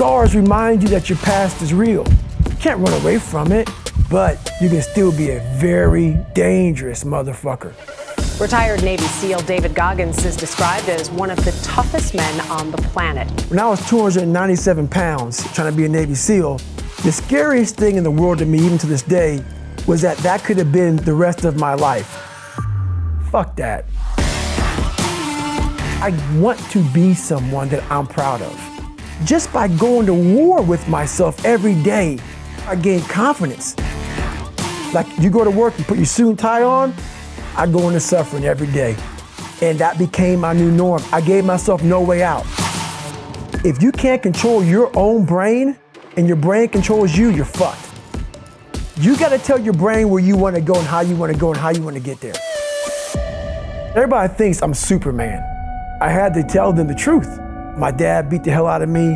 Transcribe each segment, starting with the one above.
scars remind you that your past is real. You can't run away from it, but you can still be a very dangerous motherfucker. Retired Navy SEAL David Goggins is described as one of the toughest men on the planet. When I was 297 pounds trying to be a Navy SEAL, the scariest thing in the world to me, even to this day, was that could have been the rest of my life. Fuck that. I want to be someone that I'm proud of. Just by going to war with myself every day, I gain confidence. Like you go to work, you put your suit and tie on, I go into suffering every day. And that became my new norm. I gave myself no way out. If you can't control your own brain and your brain controls you, you're fucked. You gotta tell your brain where you wanna go and how you wanna go and how you wanna get there. Everybody thinks I'm Superman. I had to tell them the truth. My dad beat the hell out of me.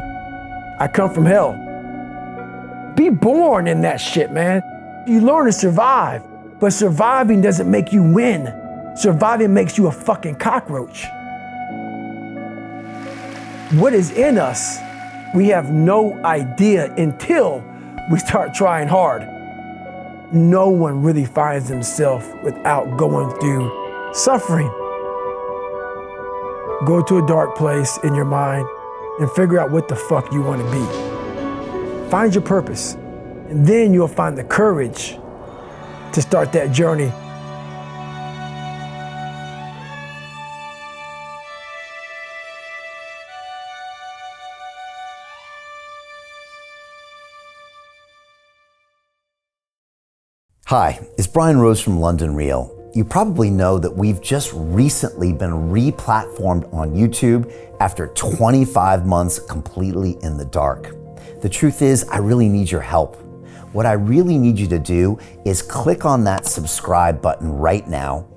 I come from hell. Be born in that shit, man. You learn to survive, but surviving doesn't make you win. Surviving makes you a fucking cockroach. What is in us, we have no idea until we start trying hard. No one really finds themselves without going through suffering. Go to a dark place in your mind and figure out what the fuck you want to be. Find your purpose, and then you'll find the courage to start that journey. Hi, it's Brian Rose from London Real. You probably know that we've just recently been re-platformed on YouTube after 25 months completely in the dark. The truth is, I really need your help. What I really need you to do is click on that subscribe button right now,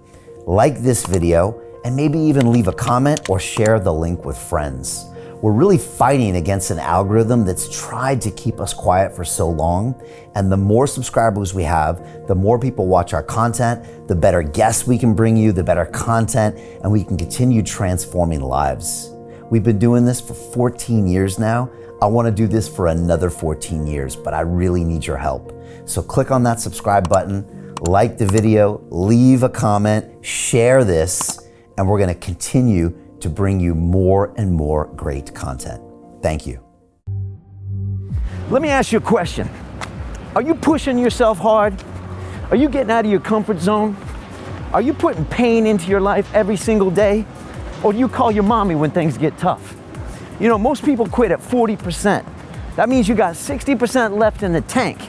like this video, and maybe even leave a comment or share the link with friends. We're really fighting against an algorithm that's tried to keep us quiet for so long. And the more subscribers we have, the more people watch our content, the better guests we can bring you, the better content, and we can continue transforming lives. We've been doing this for 14 years now. I want to do this for another 14 years, but I really need your help. So click on that subscribe button, like the video, leave a comment, share this, and we're going to continue to bring you more and more great content. Thank you. Let me ask you a question. Are you pushing yourself hard? Are you getting out of your comfort zone? Are you putting pain into your life every single day? Or do you call your mommy when things get tough? You know, most people quit at 40%. That means you got 60% left in the tank.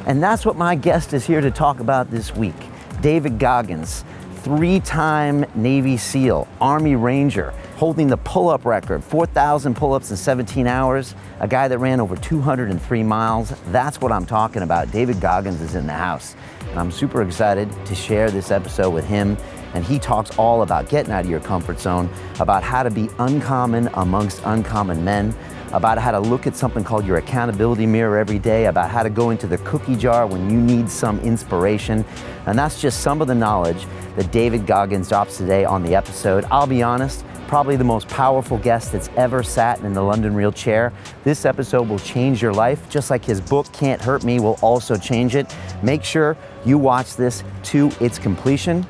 And that's what my guest is here to talk about this week. David Goggins, 3-time Navy SEAL, Army Ranger, holding the pull-up record, 4,000 pull-ups in 17 hours, a guy that ran over 203 miles. That's what I'm talking about. David Goggins is in the house. And I'm super excited to share this episode with him. And he talks all about getting out of your comfort zone, about how to be uncommon amongst uncommon men, about how to look at something called your accountability mirror every day, about how to go into the cookie jar when you need some inspiration. And that's just some of the knowledge that David Goggins drops today on the episode. I'll be honest, probably the most powerful guest that's ever sat in the London Real chair. This episode will change your life, just like his book, Can't Hurt Me, will also change it. Make sure you watch this to its completion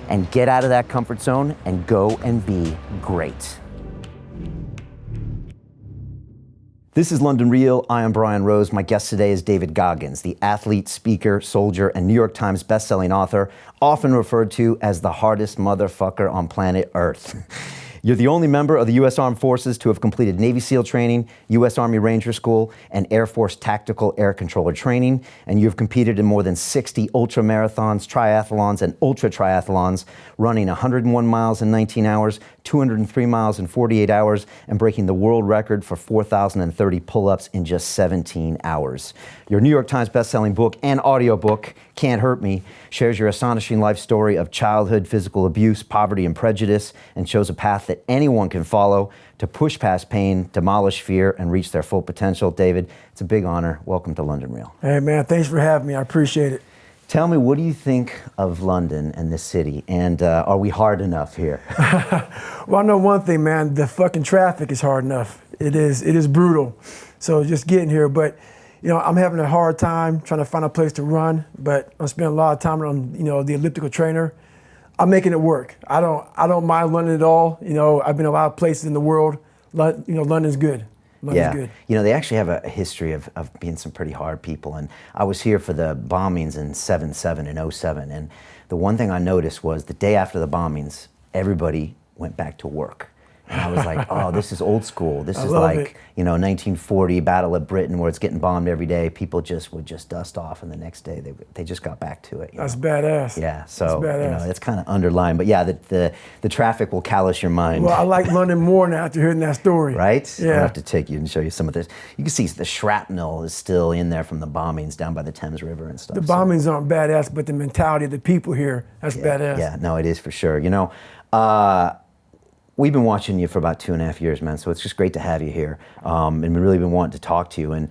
and get out of that comfort zone and go and be great. This is London Real. I am Brian Rose. My guest today is David Goggins, the athlete, speaker, soldier, and New York Times bestselling author, often referred to as the hardest motherfucker on planet Earth. You're the only member of the U.S. Armed Forces to have completed Navy SEAL training, U.S. Army Ranger School, and Air Force Tactical Air Controller training, and you've competed in more than 60 ultramarathons, triathlons, and ultra triathlons, running 101 miles in 19 hours, 203 miles in 48 hours, and breaking the world record for 4,030 pull-ups in just 17 hours. Your New York Times bestselling book and audiobook, Can't Hurt Me, shares your astonishing life story of childhood physical abuse, poverty, and prejudice, and shows a path that anyone can follow to push past pain, demolish fear, and reach their full potential. David, it's a big honor. Welcome to London Real. Hey man, thanks for having me. I appreciate it. Tell me, what do you think of London and this city? And are we hard enough here? Well, I know one thing, man. The fucking traffic is hard enough. It is brutal. So just getting here, but I'm having a hard time trying to find a place to run. But I'm spending a lot of time on the elliptical trainer. I'm making it work. I don't mind London at all. I've been a lot of places in the world. London's good. London's good. They actually have a history of being some pretty hard people. And I was here for the bombings in 7/7 and 07. And the one thing I noticed was the day after the bombings, everybody went back to work. And I was like, oh, this is old school. This is like, 1940 Battle of Britain, where it's getting bombed every day. People would just dust off, and the next day they just got back to it. That's badass. Yeah, so that's badass. It's kind of underlined. But yeah, the traffic will callous your mind. Well, I like London more now after hearing that story. Right? Yeah. I'll have to take you and show you some of this. You can see the shrapnel is still in there from the bombings down by the Thames River and stuff. The bombings aren't badass, but the mentality of the people here, that's badass. Yeah, no, it is for sure. We've been watching you for about 2.5 years, man, so it's just great to have you here. And we've really been wanting to talk to you. And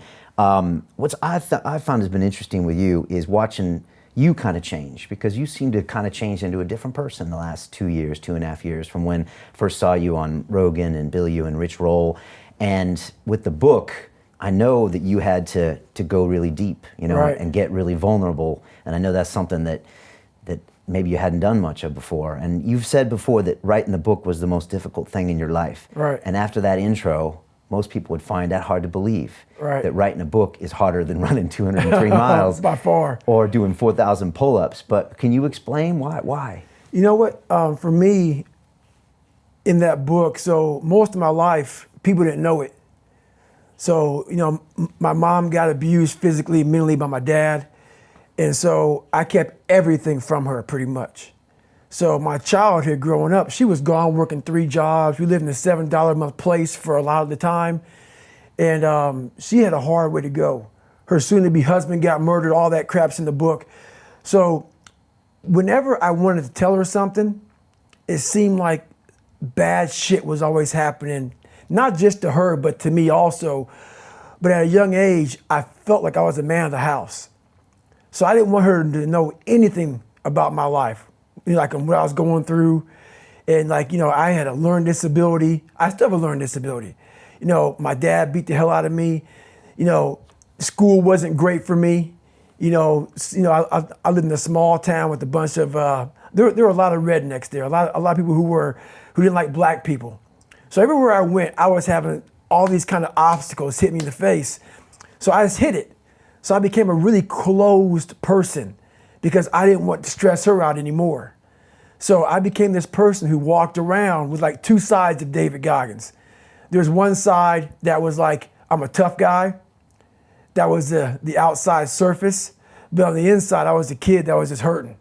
what I found has been interesting with you is watching you kind of change, because you seem to kind of change into a different person the last 2 years, 2.5 years, from when I first saw you on Rogan and Billy You and Rich Roll. And with the book, I know that you had to go really deep, Right. and get really vulnerable. And I know that's something that maybe you hadn't done much of before. And you've said before that writing the book was the most difficult thing in your life. Right. And after that intro, most people would find that hard to believe. Right. That writing a book is harder than running 203 miles. By far. Or doing 4,000 pull-ups. But can you explain why? You know what? For me, in that book, so most of my life, people didn't know it. So, my mom got abused physically, mentally by my dad. And so I kept everything from her pretty much. So my childhood growing up, she was gone working 3 jobs. We lived in a $7 a month place for a lot of the time. And she had a hard way to go. Her soon-to-be husband got murdered, all that crap's in the book. So whenever I wanted to tell her something, it seemed like bad shit was always happening, not just to her, but to me also. But at a young age, I felt like I was the man of the house. So I didn't want her to know anything about my life, like what I was going through. And I had a learning disability. I still have a learning disability. My dad beat the hell out of me. School wasn't great for me. I lived in a small town with a bunch of, there were a lot of rednecks there, a lot of people who didn't like black people. So everywhere I went, I was having all these kind of obstacles hit me in the face. So I just hit it. So I became a really closed person because I didn't want to stress her out anymore. So I became this person who walked around with like 2 sides of David Goggins. There's one side that was like, I'm a tough guy. That was the outside surface. But on the inside, I was a kid that was just hurting,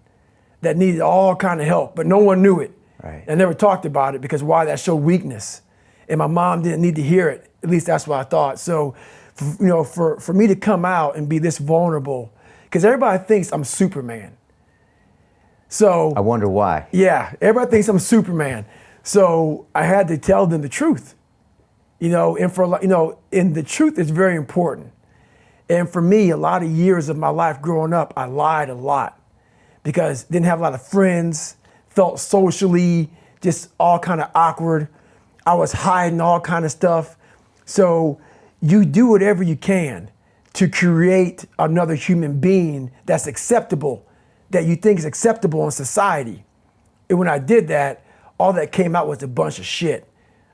that needed all kind of help, but no one knew it. Right. I never talked about it because why? That showed weakness. And my mom didn't need to hear it. At least that's what I thought. So, for me to come out and be this vulnerable, because everybody thinks I'm Superman. So I wonder why. Yeah, everybody thinks I'm Superman. So I had to tell them the truth, and and the truth is very important. And for me, a lot of years of my life growing up, I lied a lot because didn't have a lot of friends, felt socially just all kind of awkward. I was hiding all kind of stuff. So you do whatever you can to create another human being that's acceptable, that you think is acceptable in society. And when I did that, all that came out was a bunch of shit,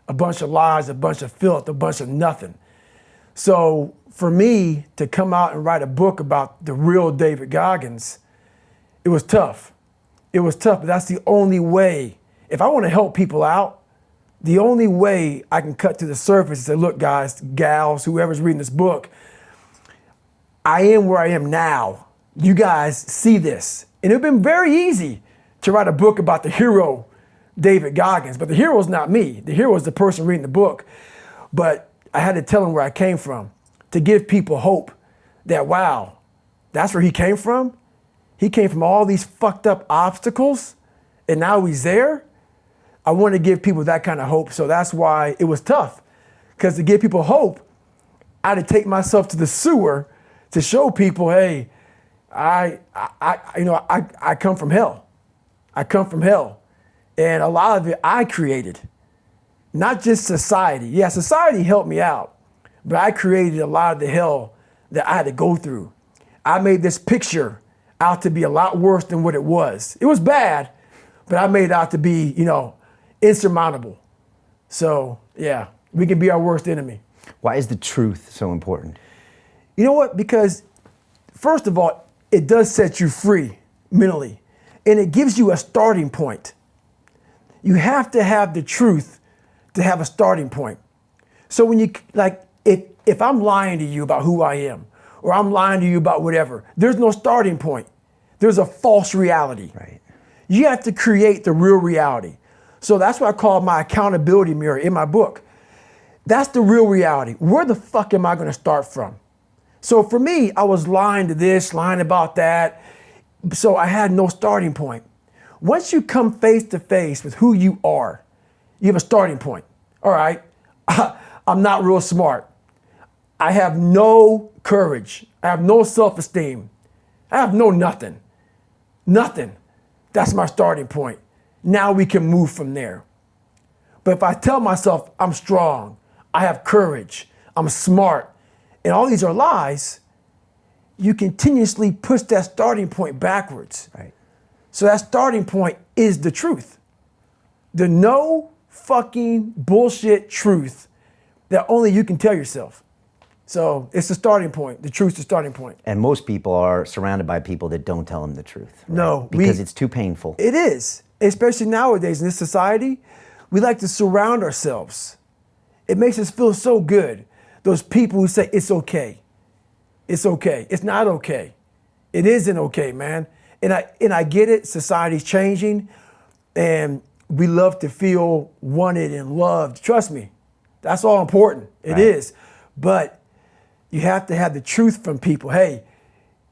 a bunch of lies, a bunch of filth, a bunch of nothing. So for me to come out and write a book about the real David Goggins, it was tough. It was tough, but that's the only way. If I want to help people out, the only way I can cut to the surface and say, look, guys, gals, whoever's reading this book, I am where I am now. You guys see this. And it would have been very easy to write a book about the hero, David Goggins, but the hero's not me. The hero is the person reading the book. But I had to tell them where I came from to give people hope that, wow, that's where he came from? He came from all these fucked up obstacles, and now he's there? I want to give people that kind of hope, so that's why it was tough. Because to give people hope, I had to take myself to the sewer to show people, hey, I come from hell. I come from hell. And a lot of it I created, not just society. Yeah, society helped me out, but I created a lot of the hell that I had to go through. I made this picture out to be a lot worse than what it was. It was bad, but I made it out to be, insurmountable. So yeah, we can be our worst enemy. Why is the truth so important? You know what? Because first of all, it does set you free mentally, and it gives you a starting point. You have to have the truth to have a starting point. So when if I'm lying to you about who I am, or I'm lying to you about whatever, there's no starting point. There's a false reality. Right. You have to create the real reality. So that's what I call my accountability mirror in my book. That's the real reality. Where the fuck am I going to start from? So for me, I was lying to this, lying about that. So I had no starting point. Once you come face to face with who you are, you have a starting point. All right, I'm not real smart. I have no courage. I have no self-esteem. I have no nothing. Nothing. That's my starting point. Now we can move from there. But if I tell myself I'm strong, I have courage, I'm smart, and all these are lies, you continuously push that starting point backwards. Right. So that starting point is the truth. The no fucking bullshit truth that only you can tell yourself. So it's the starting point. The truth's the starting point. And most people are surrounded by people that don't tell them the truth. Right? No. Because it's too painful. It is. Especially nowadays in this society, we like to surround ourselves. It makes us feel so good. Those people who say it's okay. It's okay. It's not okay. It isn't okay, man. And I get it. Society's changing, and we love to feel wanted and loved. Trust me, that's all important. It is. But you have to have the truth from people. Hey,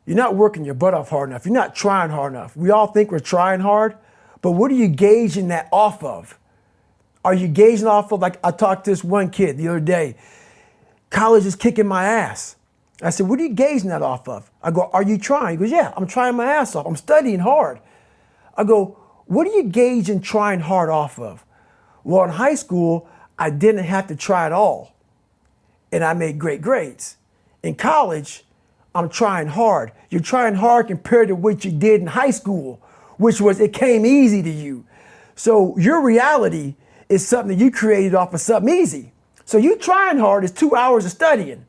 you're not working your butt off hard enough. You're not trying hard enough. We all think we're trying hard, but what are you gauging that off of? Are you gauging off of, like I talked to this one kid the other day, college is kicking my ass. I said, what are you gauging that off of? I go, are you trying? He goes, yeah, I'm trying my ass off. I'm studying hard. I go, what are you gauging trying hard off of? Well, in high school, I didn't have to try at all, and I made great grades. In college, I'm trying hard. You're trying hard compared to what you did in high school, which was it came easy to you. So your reality is something that you created off of something easy. So you trying hard is 2 hours of studying.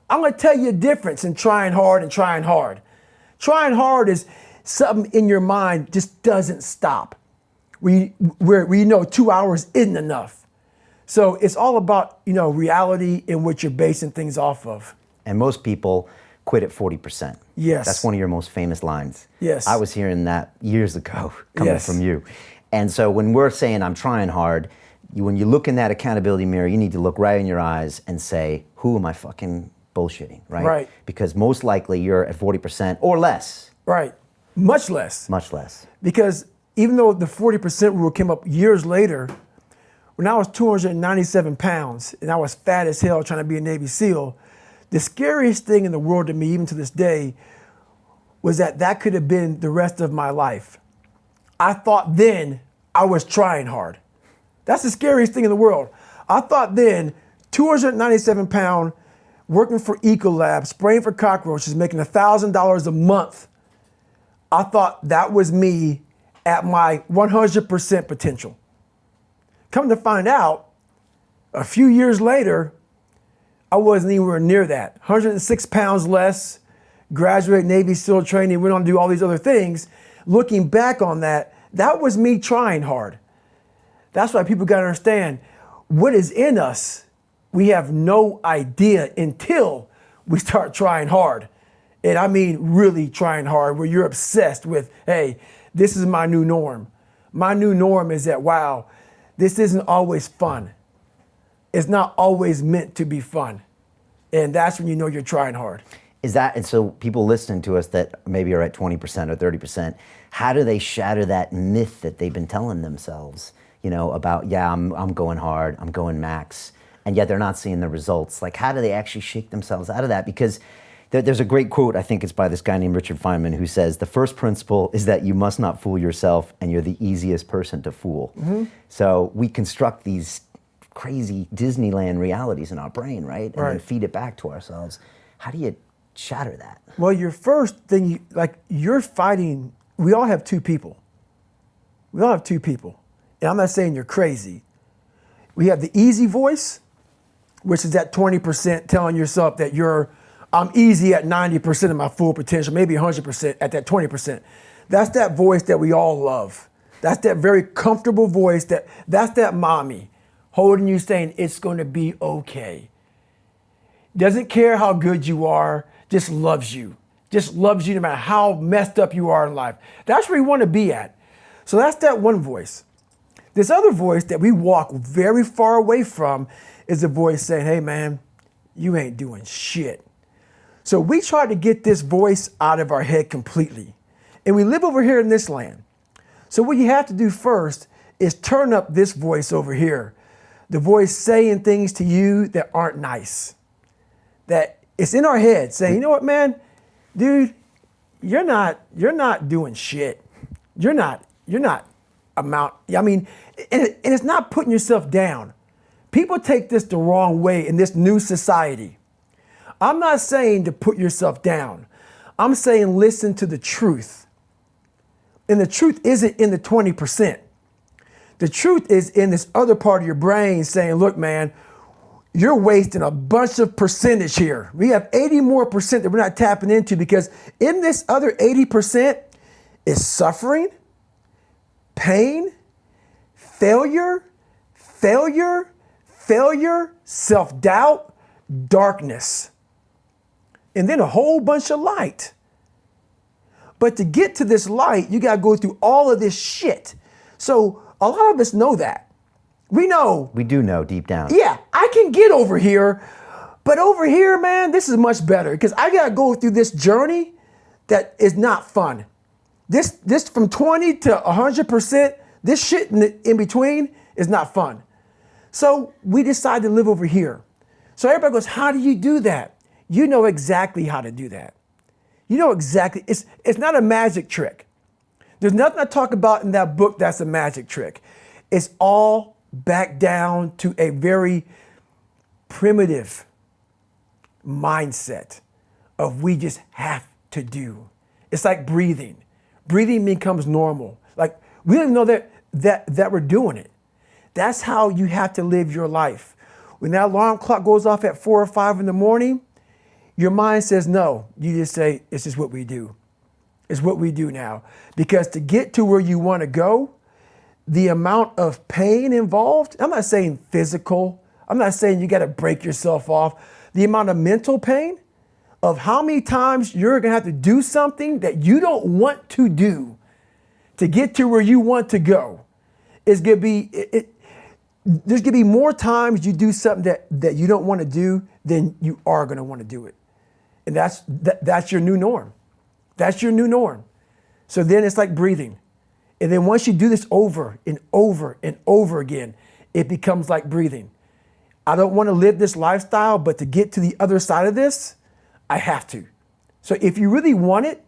I'm gonna tell you a difference in trying hard and trying hard. Trying hard is something in your mind just doesn't stop. We know 2 hours isn't enough. So it's all about, reality and what you're basing things off of. And most people quit at 40%. Yes. That's one of your most famous lines. Yes. I was hearing that years ago coming from you. And so when we're saying I'm trying hard, when you look in that accountability mirror, you need to look right in your eyes and say, who am I fucking bullshitting, right? Right. Because most likely you're at 40% or less. Right. Much less. Much less. Because even though the 40% rule came up years later, when I was 297 pounds and I was fat as hell trying to be a Navy SEAL, the scariest thing in the world to me, even to this day, was that could have been the rest of my life. I thought then I was trying hard. That's the scariest thing in the world. I thought then, 297 pound, working for Ecolab, spraying for cockroaches, making $1,000 a month. I thought that was me at my 100% potential. Come to find out, a few years later, I wasn't anywhere near that. 106 pounds less, graduate Navy SEAL training, went on to do all these other things. Looking back on that was me trying hard. That's why people gotta understand, what is in us, we have no idea until we start trying hard. And I mean really trying hard, where you're obsessed with, hey, this is my new norm. My new norm is that, wow, this isn't always fun. It's not always meant to be fun. And that's when you know you're trying hard. And so people listening to us that maybe are at 20% or 30%, how do they shatter that myth that they've been telling themselves, about, I'm going hard, I'm going max, and yet they're not seeing the results? Like, how do they actually shake themselves out of that? Because There's a great quote, I think it's by this guy named Richard Feynman, who says, the first principle is that you must not fool yourself, and you're the easiest person to fool. So we construct these crazy Disneyland realities in our brain, right? And then feed it back to ourselves. How do you shatter that? Well, your first thing, you're fighting, we all have two people. We all have two people. And I'm not saying you're crazy. We have the easy voice, which is that 20% telling yourself that I'm easy at 90% of my full potential, maybe 100% at that 20%. That's that voice that we all love. That's that very comfortable voice, that's that mommy holding you saying it's going to be okay. Doesn't care how good you are, just loves you. Just loves you no matter how messed up you are in life. That's where you want to be at. So that's that one voice. This other voice that we walk very far away from is a voice saying, hey man, you ain't doing shit. So we try to get this voice out of our head completely. And we live over here in this land. So what you have to do first is turn up this voice over here. The voice saying things to you that aren't nice. That it's in our head saying, you know what, man, dude, you're not doing shit. You're not and it's not putting yourself down. People take this the wrong way in this new society. I'm not saying to put yourself down. I'm saying listen to the truth. And the truth isn't in the 20%. The truth is in this other part of your brain saying, look, man, you're wasting a bunch of percentage here. We have 80 more percent that we're not tapping into, because in this other 80% is suffering, pain, failure, self-doubt, darkness, and then a whole bunch of light. But to get to this light, you got to go through all of this shit. So a lot of us know that. We know. We do know deep down. Yeah, I can get over here, but over here, man, this is much better, because I got to go through this journey that is not fun. This from 20 to 100%, this shit in between is not fun. So we decide to live over here. So everybody goes, how do you do that? You know exactly how to do that. You know exactly, it's not a magic trick. There's nothing I talk about in that book that's a magic trick. It's all back down to a very primitive mindset of we just have to do. It's like breathing. Breathing becomes normal. Like we don't even know that we're doing it. That's how you have to live your life. When that alarm clock goes off at 4 or 5 in the morning, your mind says no. You just say, it's just what we do. It's what we do now. Because to get to where you want to go, the amount of pain involved, I'm not saying physical, I'm not saying you got to break yourself off. The amount of mental pain of how many times you're going to have to do something that you don't want to do to get to where you want to go is going to be, there's going to be more times you do something that you don't want to do than you are going to want to do it. And that's your new norm. That's your new norm. So then it's like breathing. And then once you do this over and over and over again, it becomes like breathing. I don't want to live this lifestyle, but to get to the other side of this, I have to. So if you really want it,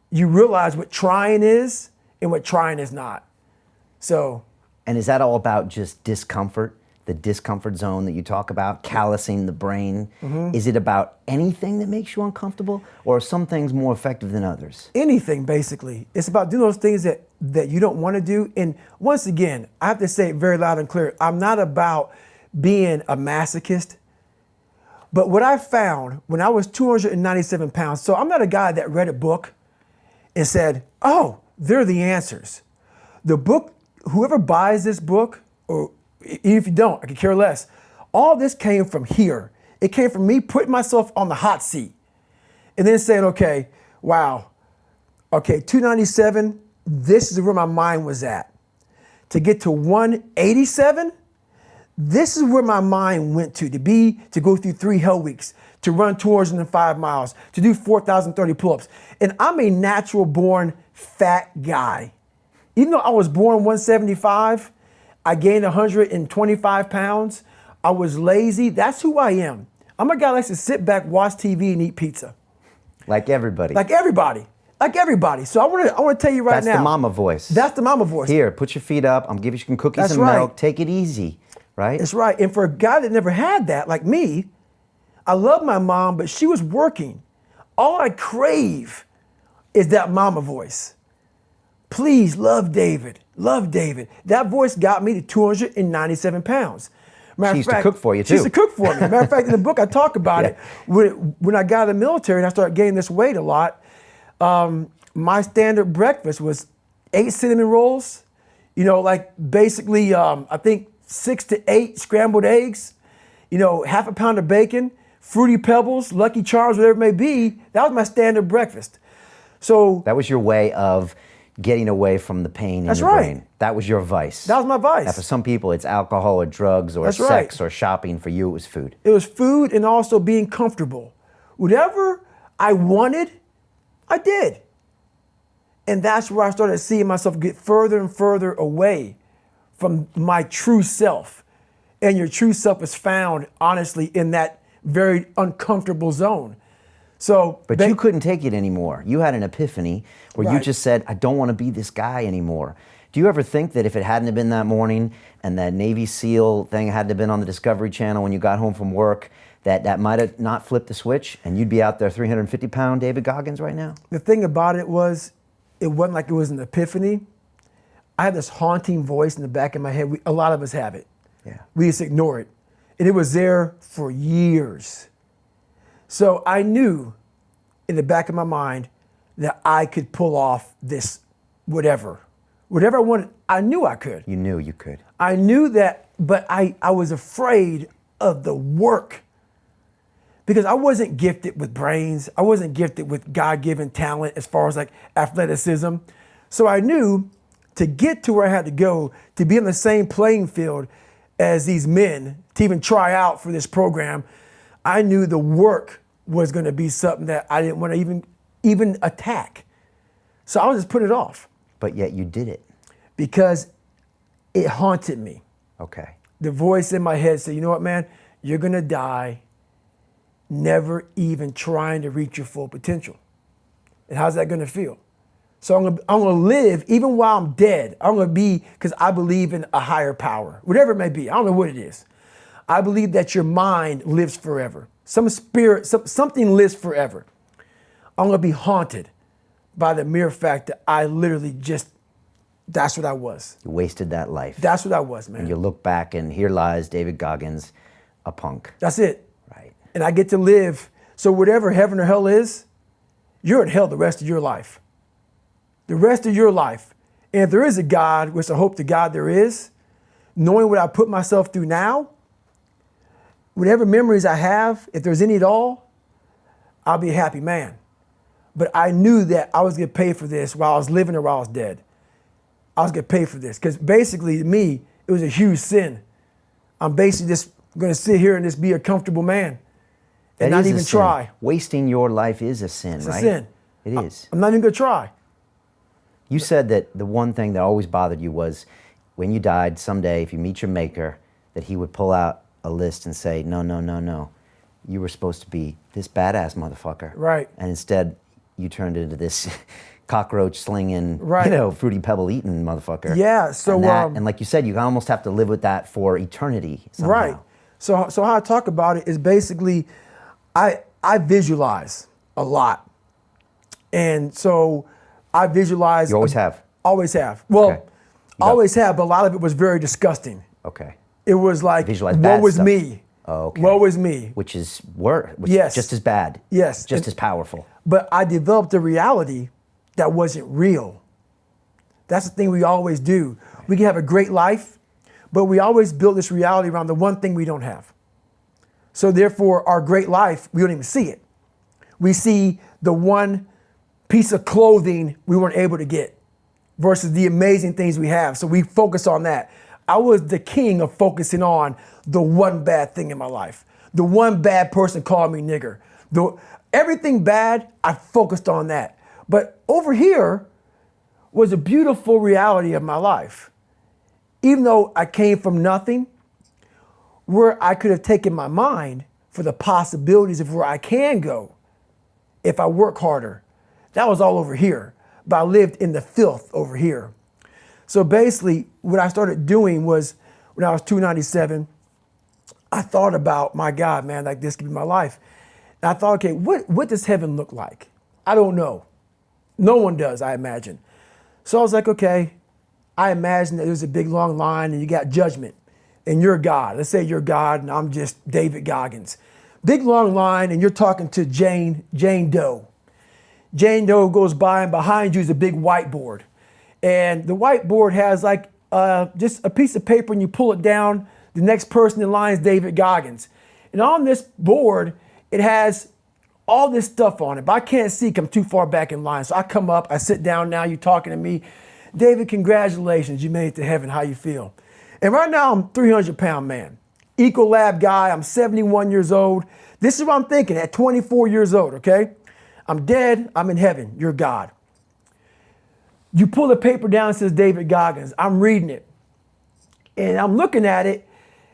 you realize what trying is and what trying is not. So. And is that all about just discomfort? The discomfort zone that you talk about, callousing the brain. Mm-hmm. Is it about anything that makes you uncomfortable, or are some things more effective than others? Anything, basically. It's about doing those things that you don't want to do. And once again, I have to say it very loud and clear. I'm not about being a masochist. But what I found when I was 297 pounds, so I'm not a guy that read a book and said, oh, they're the answers. The book, whoever buys this book, or even if you don't, I could care less. All this came from here. It came from me putting myself on the hot seat and then saying, okay, wow, okay, 297, this is where my mind was at. To get to 187, this is where my mind went to go through 3 hell weeks, to run 205 miles, to do 4,030 pull-ups. And I'm a natural born fat guy. Even though I was born 175, I gained 125 pounds. I was lazy. That's who I am. I'm a guy that likes to sit back, watch TV, and eat pizza. Like everybody. Like everybody. Like everybody. So I want to tell you right now. That's the mama voice. That's the mama voice. Here, put your feet up. I'm giving you some cookies That's and right. milk. Take it easy, right? That's right. And for a guy that never had that, like me, I love my mom, but she was working. All I crave is that mama voice. Please love David. Love David. That voice got me to 297 pounds. She used to cook for you, too. She used to cook for me. Matter of fact, in the book, I talk about it. When I got out of the military and I started gaining this weight a lot, my standard breakfast was 8 cinnamon rolls, like basically, I think 6 to 8 scrambled eggs, half a pound of bacon, Fruity Pebbles, Lucky Charms, whatever it may be. That was my standard breakfast. So that was your way of getting away from the pain in your brain. That was your vice. That was my vice. Now, for some people, it's alcohol or drugs or sex or shopping. For you, it was food. It was food and also being comfortable. Whatever I wanted, I did. And that's where I started seeing myself get further and further away from my true self. And your true self is found, honestly, in that very uncomfortable zone. But you couldn't take it anymore. You had an epiphany where you just said, I don't want to be this guy anymore. Do you ever think that if it hadn't have been that morning and that Navy SEAL thing hadn't have been on the Discovery Channel when you got home from work, that might have not flipped the switch and you'd be out there 350-pound David Goggins right now? The thing about it wasn't like it was an epiphany. I had this haunting voice in the back of my head. A lot of us have it. Yeah. We just ignore it. And it was there for years. So I knew in the back of my mind that I could pull off this whatever. Whatever I wanted, I knew I could. You knew you could. I knew that, but I was afraid of the work because I wasn't gifted with brains. I wasn't gifted with God-given talent as far as like athleticism. So I knew to get to where I had to go, to be on the same playing field as these men, to even try out for this program, I knew the work was going to be something that I didn't want to even attack. So I was just putting it off. But yet you did it. Because it haunted me. Okay. The voice in my head said, you know what, man? You're going to die never even trying to reach your full potential. And how's that going to feel? So I'm going to live even while I'm dead. I'm going to be, because I believe in a higher power, whatever it may be. I don't know what it is. I believe that your mind lives forever. Some spirit, something lives forever. I'm going to be haunted by the mere fact that I literally that's what I was. You wasted that life. That's what I was, man. And you look back and here lies David Goggins, a punk. That's it. Right. And I get to live. So whatever heaven or hell is, you're in hell the rest of your life. The rest of your life. And if there is a God, which I hope to God there is, knowing what I put myself through now, whatever memories I have, if there's any at all, I'll be a happy man. But I knew that I was going to pay for this while I was living or while I was dead. I was going to pay for this. Because basically, to me, it was a huge sin. I'm basically just going to sit here and just be a comfortable man and not even try. Wasting your life is a sin, It's right? a sin. It is. I'm not even going to try. You said that the one thing that always bothered you was when you died someday, if you meet your maker, that he would pull out a list and say, no, no, no, no. You were supposed to be this badass motherfucker. Right. And instead, you turned into this cockroach slinging, Right. Fruity Pebble eating motherfucker. Yeah, so, and like you said, you almost have to live with that for eternity somehow. Right. So how I talk about it is basically, I visualize a lot. And so I visualize. You always have? Always have. Well, Okay. always have, but a lot of it was very disgusting. Okay. It was like, Visualize woe bad was stuff. me. Oh, okay. Woe was me. Which is worse. Yes. Just as bad. Yes. Just as powerful. But I developed a reality that wasn't real. That's the thing we always do. We can have a great life, but we always build this reality around the one thing we don't have. So therefore, our great life, we don't even see it. We see the one piece of clothing we weren't able to get versus the amazing things we have. So we focus on that. I was the king of focusing on the one bad thing in my life. The one bad person called me nigger. Everything bad, I focused on that. But over here was a beautiful reality of my life. Even though I came from nothing, where I could have taken my mind for the possibilities of where I can go if I work harder. That was all over here, but I lived in the filth over here. So basically, what I started doing was, when I was 297, I thought about, my God, man, like this could be my life. And I thought, okay, what does heaven look like? I don't know. No one does, I imagine. So I was like, okay, I imagine that there's a big long line and you got judgment and you're God. Let's say you're God and I'm just David Goggins. Big long line and you're talking to Jane Doe. Jane Doe goes by and behind you is a big whiteboard. And the whiteboard has like just a piece of paper and you pull it down. The next person in line is David Goggins. And on this board, it has all this stuff on it, but I can't see because I'm too far back in line. So I come up, I sit down now, you're talking to me. David, congratulations, you made it to heaven, how you feel? And right now I'm a 300-pound man, Ecolab guy, I'm 71 years old. This is what I'm thinking at 24 years old, okay? I'm dead, I'm in heaven, you're God. You pull the paper down, it says David Goggins. I'm reading it. And I'm looking at it,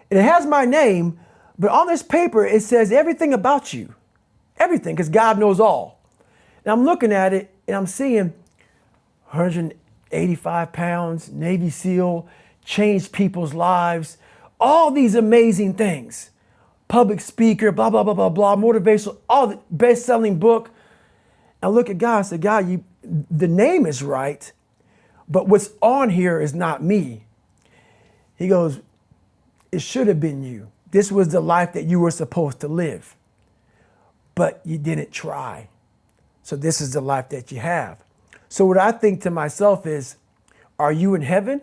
and it has my name, but on this paper, it says everything about you. Everything, because God knows all. And I'm looking at it, and I'm seeing 185 pounds, Navy SEAL, changed people's lives, all these amazing things. Public speaker, blah, blah, blah, blah, blah, motivational, all the best-selling book. I look at God and say, God, the name is right, but what's on here is not me. He goes, it should have been you. This was the life that you were supposed to live, but you didn't try. So this is the life that you have. So what I think to myself is, are you in heaven?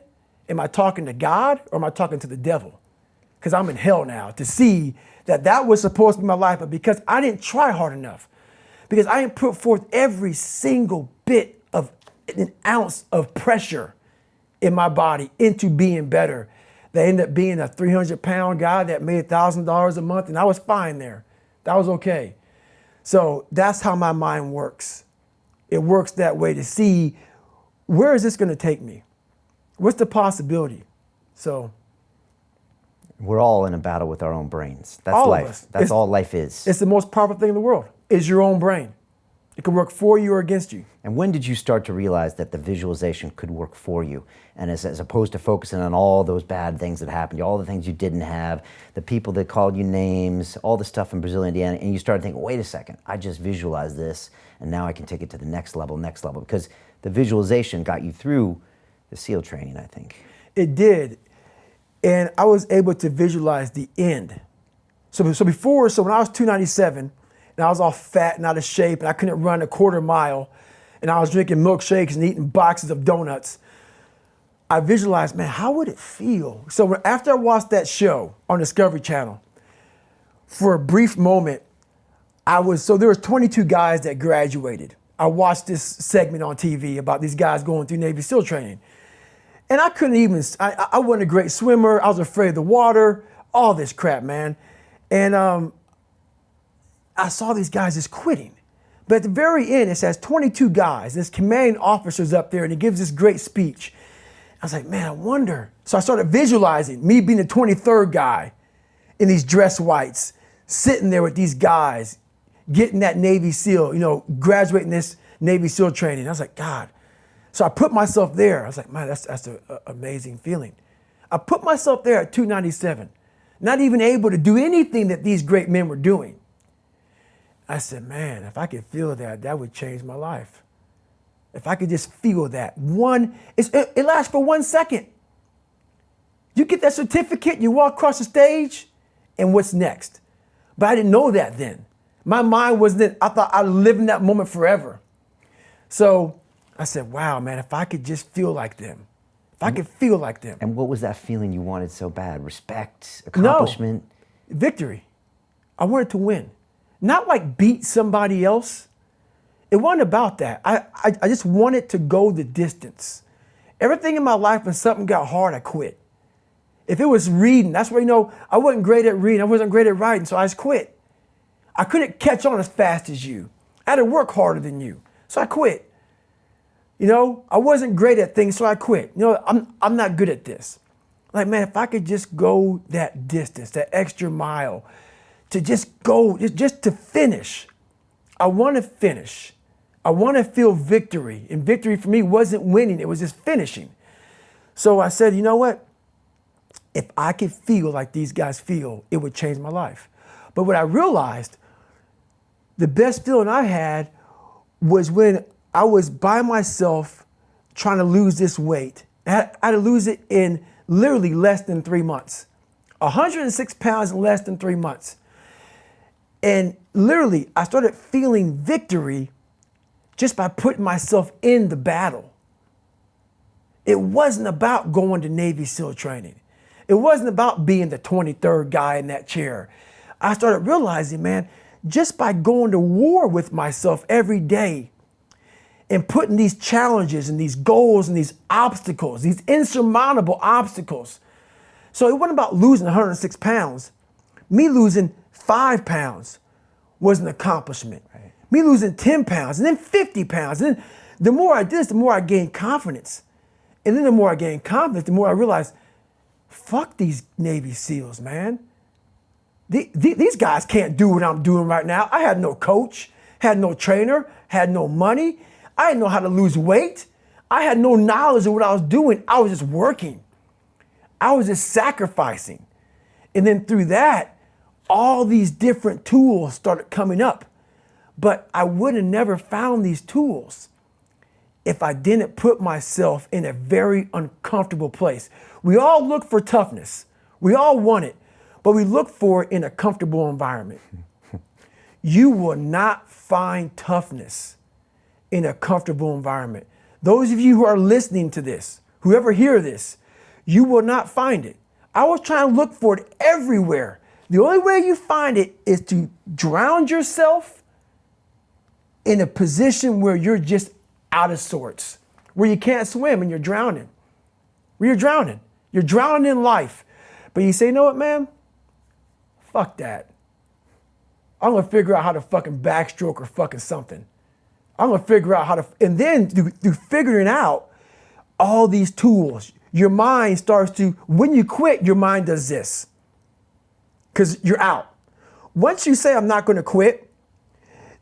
Am I talking to God or am I talking to the devil? Because I'm in hell now to see that was supposed to be my life, but because I didn't try hard enough, because I didn't put forth every single bit of an ounce of pressure in my body into being better, they ended up being a 300-pound guy that made $1,000 a month, and I was fine there. That was okay. So that's how my mind works. It works that way to see, where is this going to take me? What's the possibility? So we're all in a battle with our own brains. That's all life. of us. That's all life is. It's the most powerful thing in the world, is your own brain. It can work for you or against you. And when did you start to realize that the visualization could work for you? And as opposed to focusing on all those bad things that happened, all the things you didn't have, the people that called you names, all the stuff in Brazil, Indiana, and you started thinking, wait a second, I just visualized this, and now I can take it to the next level, because the visualization got you through the SEAL training, I think. It did. And I was able to visualize the end. So when I was 297, and I was all fat and out of shape, and I couldn't run a quarter mile, and I was drinking milkshakes and eating boxes of donuts, I visualized, man, how would it feel? So after I watched that show on Discovery Channel, for a brief moment, there was 22 guys that graduated. I watched this segment on TV about these guys going through Navy SEAL training. And I couldn't even, I wasn't a great swimmer. I was afraid of the water, all this crap, man. And I saw these guys just quitting. But at the very end, it says 22 guys. This commanding officer's up there and he gives this great speech. I was like, man, I wonder. So I started visualizing me being the 23rd guy in these dress whites, sitting there with these guys, getting that Navy SEAL, graduating this Navy SEAL training. I was like, God. So I put myself there. I was like, man, that's an amazing feeling. I put myself there at 297, not even able to do anything that these great men were doing. I said, man, if I could feel that, that would change my life. If I could just feel that. It lasts for 1 second. You get that certificate, you walk across the stage, and what's next? But I didn't know that then. My mind wasn't, I thought I'd live in that moment forever. So I said, wow, man, if I could just feel like them. If I could feel like them. And what was that feeling you wanted so bad? Respect, accomplishment? No, victory. I wanted to win. Not like beat somebody else. It wasn't about that. I just wanted to go the distance. Everything in my life, when something got hard, I quit. If it was reading, that's where, I wasn't great at reading. I wasn't great at writing, so I just quit. I couldn't catch on as fast as you. I had to work harder than you, so I quit. I wasn't great at things, so I quit. I'm not good at this. Like, man, if I could just go that distance, that extra mile, to just go, just to finish, I want to finish. I want to feel victory. And victory for me wasn't winning, it was just finishing. So I said, you know what? If I could feel like these guys feel, it would change my life. But what I realized, the best feeling I had was when I was by myself trying to lose this weight. I had to lose it in literally less than 3 months. 106 pounds in less than 3 months. And literally, I started feeling victory just by putting myself in the battle. It wasn't about going to Navy SEAL training. It wasn't about being the 23rd guy in that chair. I started realizing, man, just by going to war with myself every day and putting these challenges and these goals and these obstacles, these insurmountable obstacles. So it wasn't about losing 106 pounds. Me losing 5 pounds was an accomplishment. Right. Me losing 10 pounds and then 50 pounds. And then the more I did this, the more I gained confidence. And then the more I gained confidence, the more I realized, fuck these Navy SEALs, man. These guys can't do what I'm doing right now. I had no coach, had no trainer, had no money. I didn't know how to lose weight. I had no knowledge of what I was doing. I was just working. I was just sacrificing. And then through that, all these different tools started coming up. But I would have never found these tools if I didn't put myself in a very uncomfortable place. We all look for toughness. We all want it, but we look for it in a comfortable environment. You will not find toughness in a comfortable environment. Those of you who are listening to this, whoever hear this, you will not find it. I was trying to look for it everywhere. The only way you find it is to drown yourself in a position where you're just out of sorts, where you can't swim and you're drowning. Where you're drowning. You're drowning in life. But you say, you know what, man? Fuck that. I'm gonna figure out how to fucking backstroke or fucking something. I'm gonna figure out how to, and then through figuring out all these tools, your mind starts to, when you quit, your mind does this. Because you're out. Once you say, I'm not gonna quit,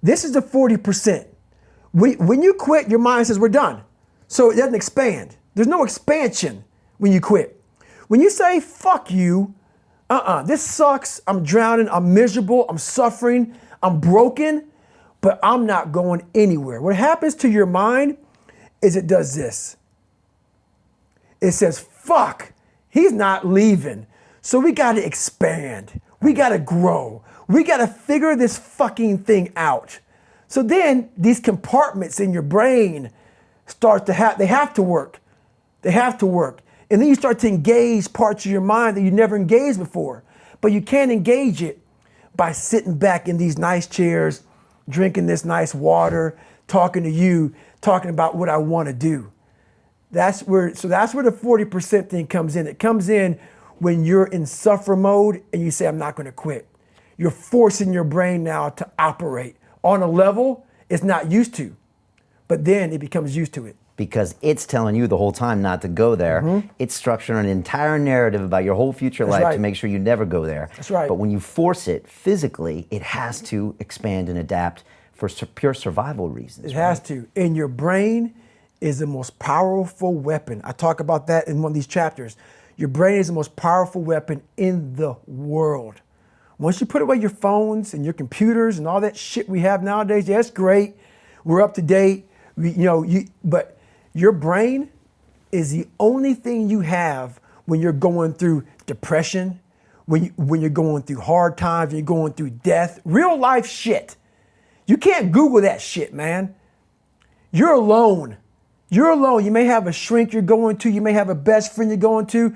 this is the 40%. When you quit, your mind says, we're done. So it doesn't expand. There's no expansion when you quit. When you say, fuck you, this sucks, I'm drowning, I'm miserable, I'm suffering, I'm broken, but I'm not going anywhere. What happens to your mind is it does this. It says, fuck, he's not leaving. So we gotta expand. We gotta grow. We gotta figure this fucking thing out. So then these compartments in your brain start to they have to work. They have to work. And then you start to engage parts of your mind that you never engaged before. But you can't engage it by sitting back in these nice chairs, drinking this nice water, talking to you, talking about what I want to do. That's where the 40% thing comes in. It comes in when you're in suffer mode and you say, I'm not going to quit. You're forcing your brain now to operate on a level it's not used to, but then it becomes used to it. Because it's telling you the whole time not to go there. Mm-hmm. It's structuring an entire narrative about your whole future life to make sure you never go there. That's right. But when you force it physically, it has to expand and adapt for pure survival reasons. It has to. And your brain is the most powerful weapon. I talk about that in one of these chapters. Your brain is the most powerful weapon in the world. Once you put away your phones and your computers and all that shit we have nowadays, yeah, it's great. We're up to date. But your brain is the only thing you have when you're going through depression, when you're going through hard times, when you're going through death, real life shit. You can't Google that shit, man. You're alone. You're alone. You may have a shrink you're going to, you may have a best friend you're going to,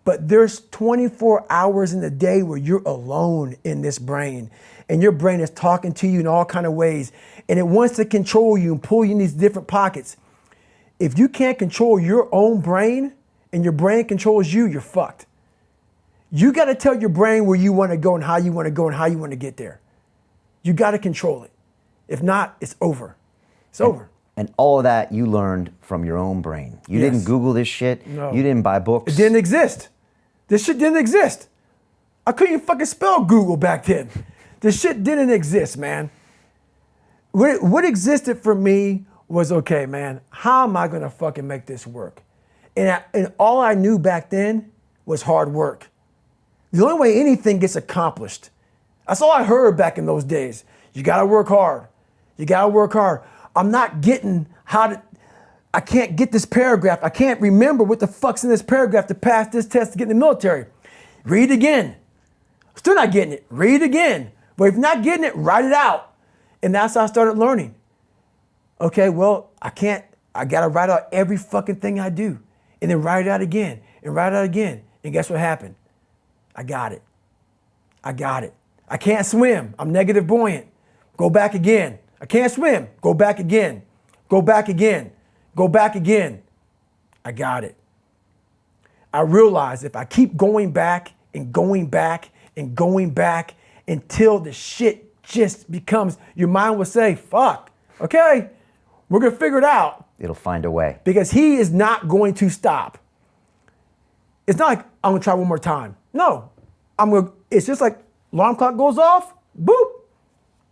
but there's 24 hours in the day where you're alone in this brain. And your brain is talking to you in all kinds of ways. And it wants to control you and pull you in these different pockets. If you can't control your own brain and your brain controls you, you're fucked. You got to tell your brain where you want to go and how you want to go and how you want to get there. You got to control it. If not, it's over. It's over. And all of that you learned from your own brain. You didn't Google this shit. No. You didn't buy books. It didn't exist. This shit didn't exist. I couldn't even fucking spell Google back then. This shit didn't exist, man. what existed for me was, okay, man, how am I gonna fucking make this work? And all I knew back then was hard work. The only way anything gets accomplished. That's all I heard back in those days. You gotta work hard. You gotta work hard. I'm not getting I can't get this paragraph. I can't remember what the fuck's in this paragraph to pass this test to get in the military. Read it again. Still not getting it. Read it again. But if you're not getting it, write it out. And that's how I started learning. Okay, well, I gotta write out every fucking thing I do. And then write it out again and write it out again. And guess what happened? I got it. I can't swim. I'm negative buoyant. Go back again. I can't swim. Go back again. Go back again. Go back again. I got it. I realized if I keep going back and going back and going back until the shit just becomes, your mind will say, fuck, okay, we're gonna figure it out. It'll find a way. Because he is not going to stop. It's not like I'm gonna try one more time. No, it's just like alarm clock goes off, boop,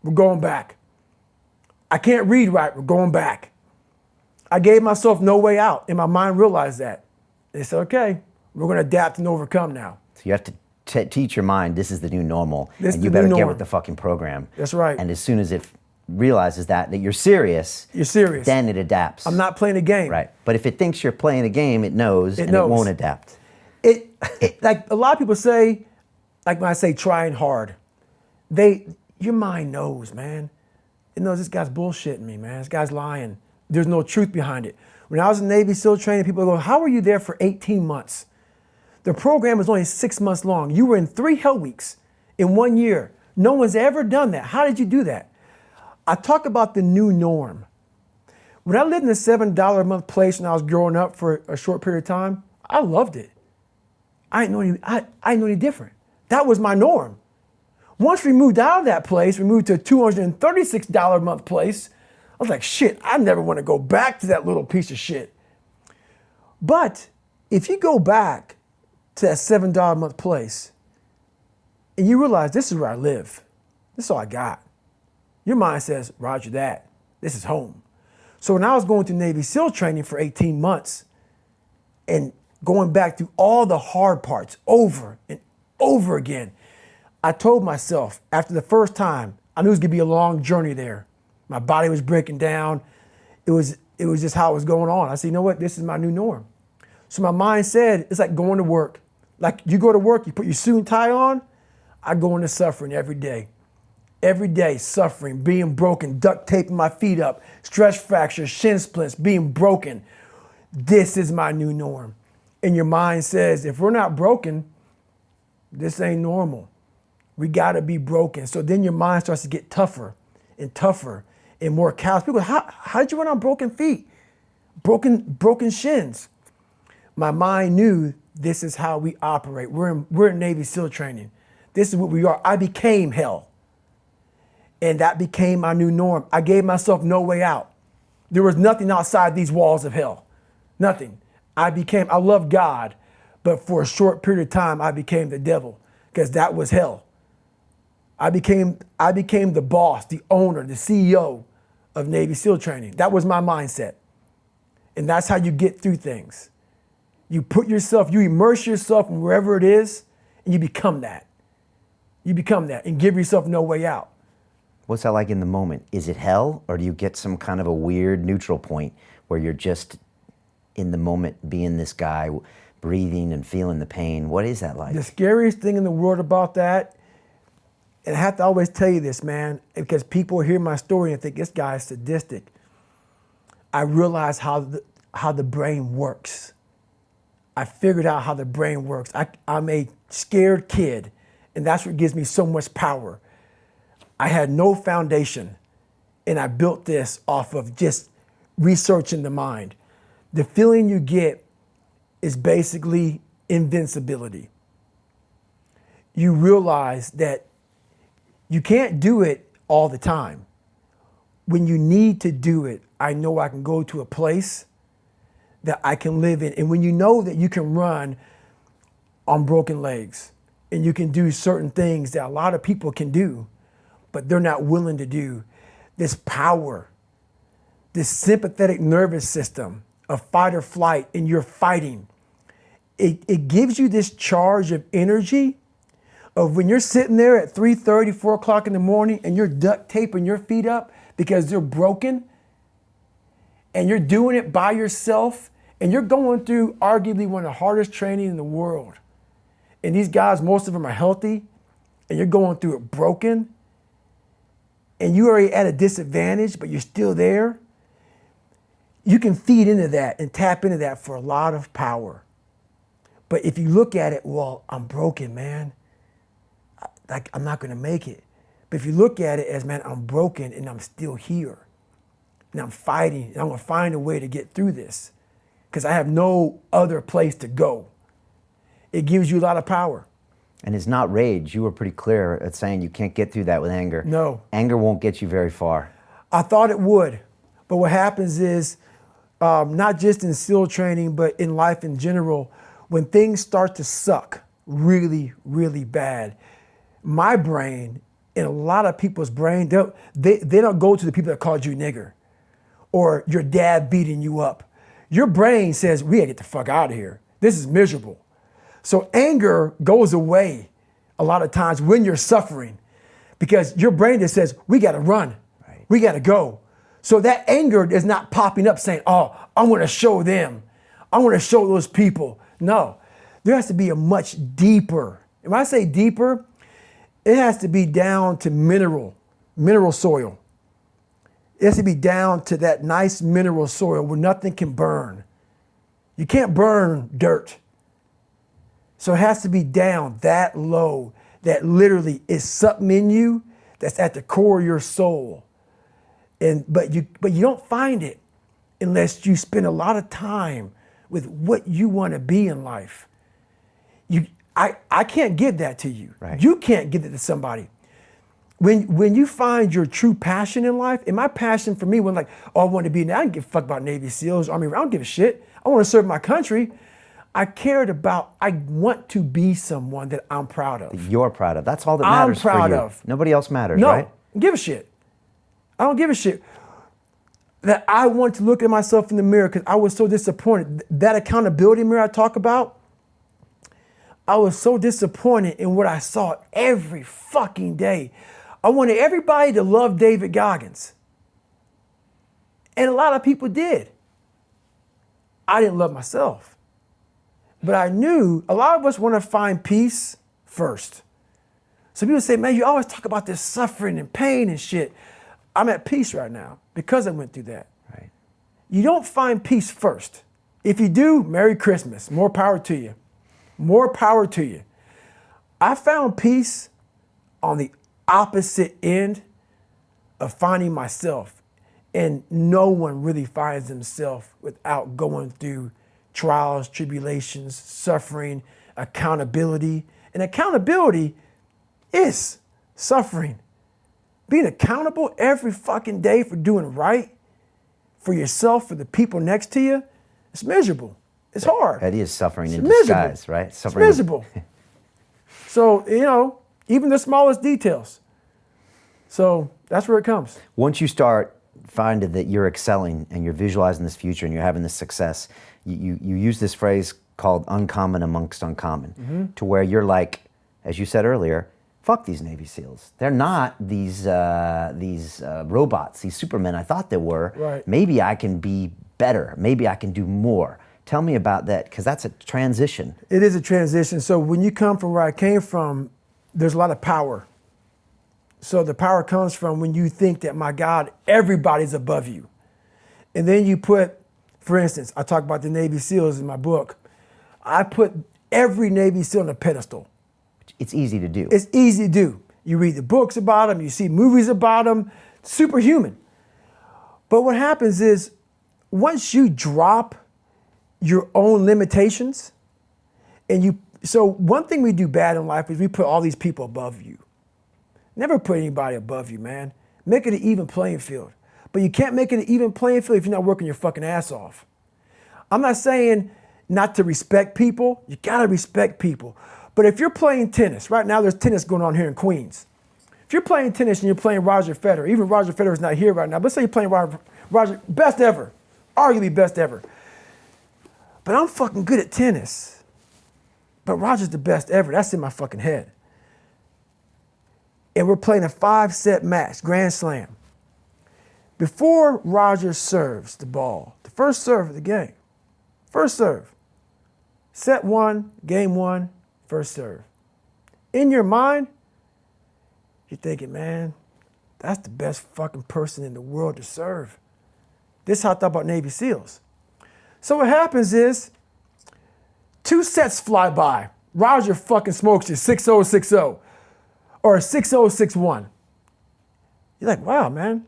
we're going back. I can't read right, we're going back. I gave myself no way out, and my mind realized that. They said, okay, we're gonna adapt and overcome now. So you have to teach your mind this is the new normal, This and is you the better new get norm. with the fucking program. That's right. And as soon as it realizes that you're serious, then it adapts. I'm not playing a game. Right. But if it thinks you're playing a game, it knows and it won't adapt. It like a lot of people say, like when I say trying hard, your mind knows, man. It knows this guy's bullshitting me, man. This guy's lying. There's no truth behind it. When I was in Navy SEAL training, people go, how were you there for 18 months? The program was only 6 months long. You were in 3 hell weeks in 1 year. No one's ever done that. How did you do that? I talk about the new norm. When I lived in a $7 a month place when I was growing up for a short period of time, I loved it. I didn't know any different. That was my norm. Once we moved out of that place, we moved to a $236 a month place. I was like, shit, I never want to go back to that little piece of shit. But if you go back to that $7 a month place and you realize this is where I live, this is all I got. Your mind says, roger that, this is home. So when I was going through Navy SEAL training for 18 months and going back through all the hard parts over and over again, I told myself after the first time, I knew it was gonna be a long journey there. My body was breaking down. It was just how it was going on. I said, you know what, this is my new norm. So my mind said, it's like going to work. Like you go to work, you put your suit and tie on, I go into suffering every day. Every day suffering, being broken, duct taping my feet up, stress fractures, shin splints, being broken. This is my new norm. And your mind says, if we're not broken, this ain't normal. We gotta be broken. So then your mind starts to get tougher and tougher and more callous. People go, how did you run on broken feet? Broken shins. My mind knew this is how we operate. We're in Navy SEAL training. This is what we are. I became hell. And that became my new norm. I gave myself no way out. There was nothing outside these walls of hell. Nothing. I love God, but for a short period of time, I became the devil because that was hell. I became the boss, the owner, the CEO of Navy SEAL training. That was my mindset. And that's how you get through things. You immerse yourself in wherever it is, and you become that. You become that and give yourself no way out. What's that like in the moment? Is it hell, or do you get some kind of a weird neutral point where you're just in the moment being this guy, breathing and feeling the pain? What is that like? The scariest thing in the world about that, and I have to always tell you this, man, because people hear my story and think this guy is sadistic. I realize how the brain works. I figured out how the brain works. I'm a scared kid, and that's what gives me so much power. I had no foundation, and I built this off of just researching the mind. The feeling you get is basically invincibility. You realize that you can't do it all the time. When you need to do it, I know I can go to a place that I can live in. And when you know that you can run on broken legs and you can do certain things that a lot of people can do, but they're not willing to do, this power, this sympathetic nervous system of fight or flight, and you're fighting. It gives you this charge of energy of when you're sitting there at 3:30, 4 o'clock in the morning and you're duct taping your feet up because they're broken, and you're doing it by yourself, and you're going through arguably one of the hardest training in the world. And these guys, most of them are healthy, and you're going through it broken, and you're already at a disadvantage, but you're still there. You can feed into that and tap into that for a lot of power. But if you look at it, well, I'm broken, man. Like, I'm not gonna make it. But if you look at it as, man, I'm broken and I'm still here. And I'm fighting, and I'm gonna find a way to get through this because I have no other place to go. It gives you a lot of power. And it's not rage. You were pretty clear at saying you can't get through that with anger. No. Anger won't get you very far. I thought it would. But what happens is, not just in SEAL training, but in life in general, when things start to suck really, really bad, my brain and a lot of people's brain, they don't go to the people that called you nigger or your dad beating you up. Your brain says, we gotta get the fuck out of here. This is miserable. So anger goes away a lot of times when you're suffering because your brain just says, we gotta run, right. We gotta go. So that anger is not popping up saying, oh, I'm gonna show them. I'm gonna show those people. No, there has to be a much deeper, and when I say deeper, it has to be down to mineral soil. It has to be down to that nice mineral soil where nothing can burn. You can't burn dirt. So it has to be down that low that literally is something in you that's at the core of your soul. But you don't find it unless you spend a lot of time with what you want to be in life. I can't give that to you. Right. You can't give it to somebody. When you find your true passion in life, and my passion for me was like, oh, I want to be, I don't give a fuck about Navy SEALs, Army, I don't give a shit. I want to serve my country. I want to be someone that I'm proud of. You're proud of. That's all that matters for you. I'm proud of. Nobody else matters, No, right? I don't give a shit. I don't give a shit. That I want to look at myself in the mirror because I was so disappointed. That accountability mirror I talk about, I was so disappointed in what I saw every fucking day. I wanted everybody to love David Goggins. And a lot of people did. I didn't love myself. But I knew a lot of us want to find peace first. So people say, man, you always talk about this suffering and pain and shit. I'm at peace right now because I went through that. Right. You don't find peace first. If you do, Merry Christmas. More power to you. More power to you. I found peace on the opposite end of finding myself. And no one really finds themselves without going through trials, tribulations, suffering, accountability. And accountability is suffering. Being accountable every fucking day for doing right for yourself, for the people next to you, it's miserable. It's hard. That is suffering in miserable. disguise, right? It's Suffering. miserable. So, even the smallest details. So that's where it comes. Once you start finding that you're excelling and you're visualizing this future and you're having this success, you use this phrase called uncommon amongst uncommon, to where you're like, as you said earlier, fuck these Navy SEALs. They're not these robots, these supermen I thought they were. Right. Maybe I can be better. Maybe I can do more. Tell me about that, because that's a transition. It is a transition. So when you come from where I came from, there's a lot of power. So the power comes from when you think that, my God, everybody's above you. And then you put, for instance, I talk about the Navy SEALs in my book. I put every Navy SEAL on a pedestal. It's easy to do. It's easy to do. You read the books about them, you see movies about them, superhuman. But what happens is, once you drop your own limitations, so one thing we do bad in life is we put all these people above you. Never put anybody above you, man. Make it an even playing field. But you can't make it an even playing field if you're not working your fucking ass off. I'm not saying not to respect people. You gotta respect people. But if you're playing tennis, right now there's tennis going on here in Queens. If you're playing tennis and you're playing Roger Federer, even Roger Federer's not here right now, but let's say you're playing Roger, best ever, arguably best ever. But I'm fucking good at tennis. But Roger's the best ever. That's in my fucking head. And we're playing a 5-set match, Grand Slam. Before Roger serves the ball, the first serve of the game, first serve, set 1, game 1, first serve. In your mind, you're thinking, man, that's the best fucking person in the world to serve. This is how I thought about Navy SEALs. So what happens is, 2 sets fly by. Roger fucking smokes you 6-0, 6-0, or 6-0, 6-1. You're like, wow, man,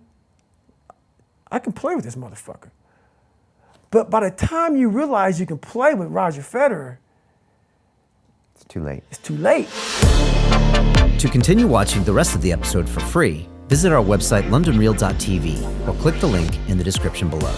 I can play with this motherfucker. But by the time you realize you can play with Roger Federer, It's too late. it's too late. To continue watching the rest of the episode for free, visit our website londonreal.tv or click the link in the description below.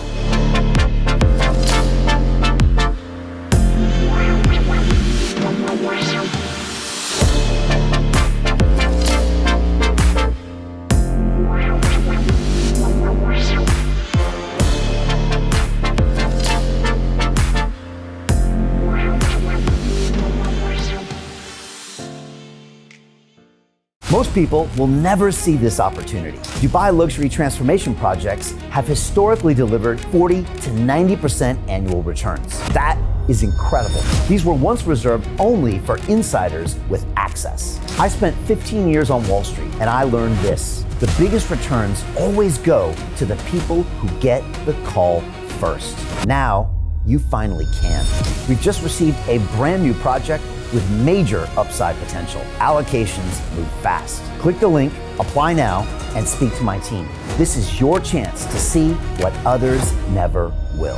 Most people will never see this opportunity. Dubai luxury transformation projects have historically delivered 40 to 90% annual returns. That is incredible. These were once reserved only for insiders with access. I spent 15 years on Wall Street and I learned this: the biggest returns always go to the people who get the call first. Now, you finally can. We've just received a brand new project with major upside potential. Allocations move fast. Click the link, apply now, and speak to my team. This is your chance to see what others never will.